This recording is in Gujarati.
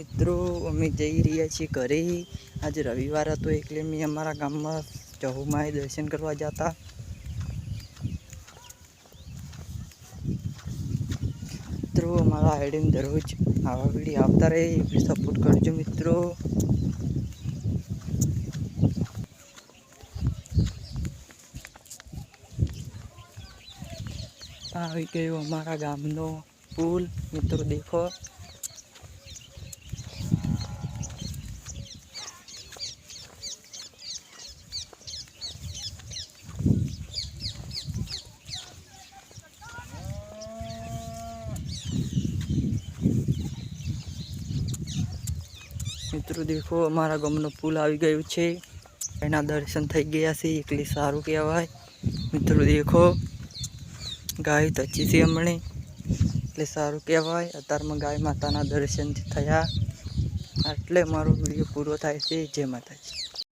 મિત્રો અમે જઈ રહ્યા છીએ ઘરે. આજે રવિવાર હતો એટલે મેં અમારા ગામમાં ચહુમાએ દર્શન કરવા જતા. મિત્રો અમારા આઈડીમાં દરરોજ આવા વિડીયો આવતા રહે એટલે સપોર્ટ કરજો મિત્રો. આવી ગયો અમારા ગામનો પુલ મિત્રો દેખો. મિત્રો દેખો અમારા ગામનો પુલ આવી ગયું છે. એના દર્શન થઈ ગયા છે એટલે સારું કહેવાય. મિત્રો દેખો ગાય તચી છે હમણે એટલે સારું કહેવાય. અત્યારમાં ગાય માતાના દર્શન થયા એટલે મારો વિડીયો પૂરો થાય છે. જય માતાજી.